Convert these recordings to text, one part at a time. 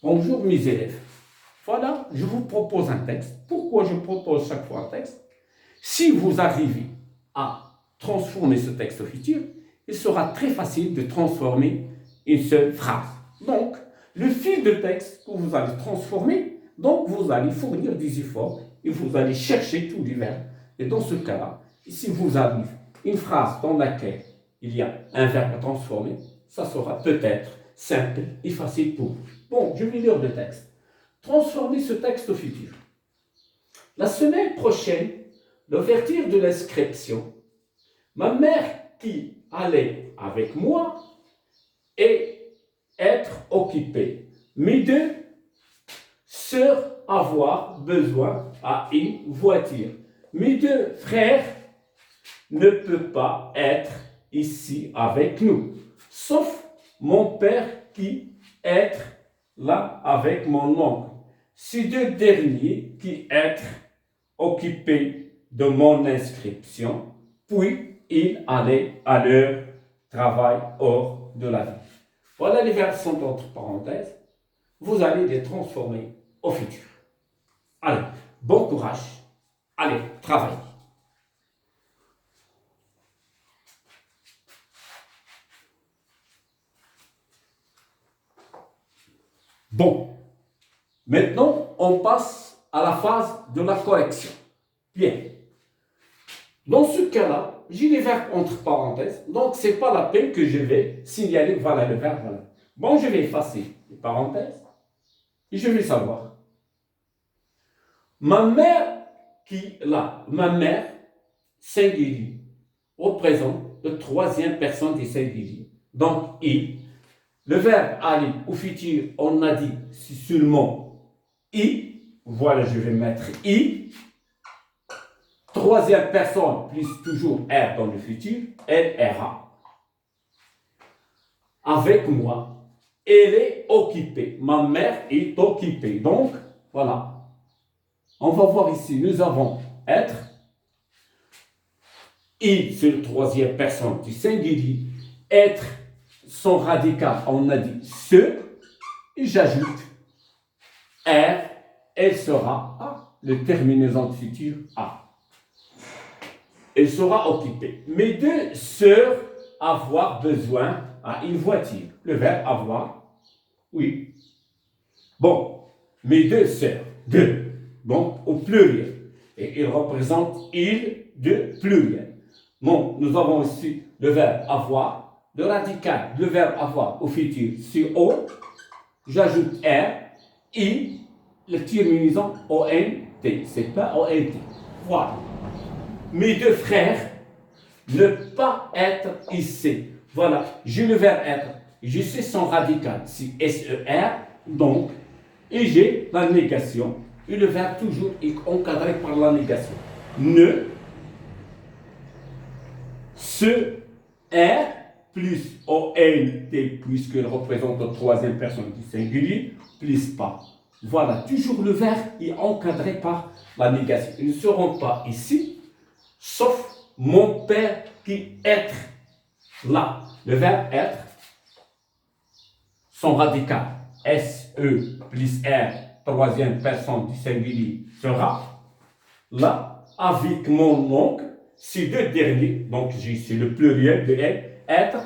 Bonjour mes élèves. Voilà, je vous propose un texte. Pourquoi je propose chaque fois un texte? Si vous arrivez à transformer ce texte au futur, il sera très facile de transformer une seule phrase. Donc, le fil de texte que vous allez transformer, donc vous allez fournir des efforts et vous allez chercher tous les verbes. Et dans ce cas-là, si vous avez une phrase dans laquelle il y a un verbe à transformer, ça sera peut-être simple et facile pour vous. Bon, je vais lire le texte. Transformer ce texte au futur. La semaine prochaine, l'ouverture de l'inscription, ma mère qui allait avec moi et être occupée. Mes deux sœurs avoir besoin à une voiture. Mes deux frères ne peuvent pas être ici avec nous, sauf mon père qui est là avec mon oncle. Ces deux derniers qui être occupés de mon inscription, puis ils allaient à leur travail hors de la ville. Voilà les verbes sont entre parenthèses. Vous allez les transformer au futur. Allez, bon courage. Allez, travaillez. Bon, maintenant on passe à la phase de la correction. Bien. Dans ce cas-là, j'ai les verbes entre parenthèses, donc ce n'est pas la peine que je vais signaler, voilà le verbe, voilà. Bon, je vais effacer les parenthèses et je vais savoir. Ma mère ma mère, singulier, représente la troisième personne du singulier. Donc, il. Le verbe aller au futur, on a dit, c'est seulement i. Voilà, je vais mettre i. Troisième personne, plus toujours R dans le futur, elle ira. Avec moi, elle est occupée. Ma mère est occupée. Donc, voilà. On va voir ici, nous avons être. I, c'est la troisième personne du singulier. Être, son radical, on a dit ce. Et j'ajoute R, elle sera A. Le terminaison de futur A. Elle sera occupée. Mes deux sœurs avoir besoin à une voiture. Le verbe avoir, oui. Bon, mes deux sœurs, deux. Donc, au pluriel. Et il représente il, deux, pluriel. Bon, nous avons aussi le verbe avoir. Le radical, le verbe avoir au futur sur O. J'ajoute R, I, le terminaison ONT. C'est pas ONT. Voilà. Mes deux frères ne pas être ici. Voilà, j'ai le verbe être. Je sais son radical, c'est SER, donc, et j'ai la négation. Et le verbe toujours est encadré par la négation. Ne, se, R, plus ONT, puisqu'il représente la troisième personne du singulier, plus pas. Voilà, toujours le verbe est encadré par la négation. Ils ne seront pas ici, sauf mon père qui être là. Le verbe être, son radical, SE plus R, troisième personne du singulier, sera là avec mon oncle. Ces deux derniers, donc c'est le pluriel de être,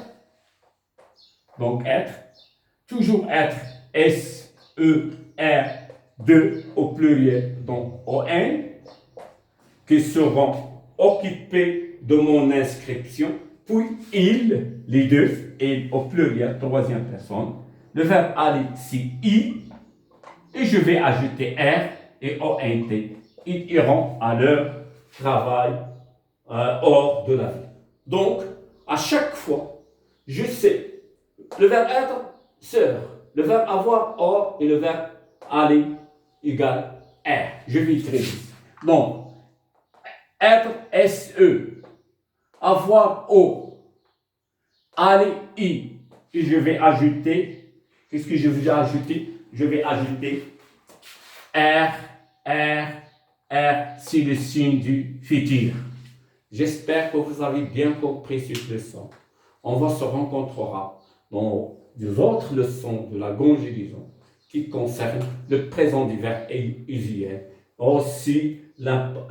donc être, toujours être, S-E-R, 2 au pluriel, donc O-N, qui seront occupés de mon inscription, puis ils, les deux, et au pluriel, troisième personne. Le verbe aller, c'est I, et je vais ajouter R et ONT. Ils iront à leur travail hors de la vie. Donc, à chaque fois, je sais, le verbe être, sœur, le verbe avoir, or, et le verbe aller égale R. Je vais écrire ici. Donc, être SE, avoir O, aller I. Et je vais ajouter, qu'est-ce que je vais ajouter? Je vais ajouter R, R, R, c'est le signe du futur. J'espère que vous avez bien compris cette leçon. On se rencontrera dans des autres leçons de la conjugaison qui concerne le présent divers et usuel. Aussi,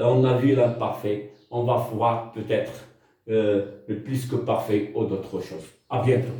on a vu l'imparfait, on va voir peut-être le plus que parfait ou d'autres choses. À bientôt.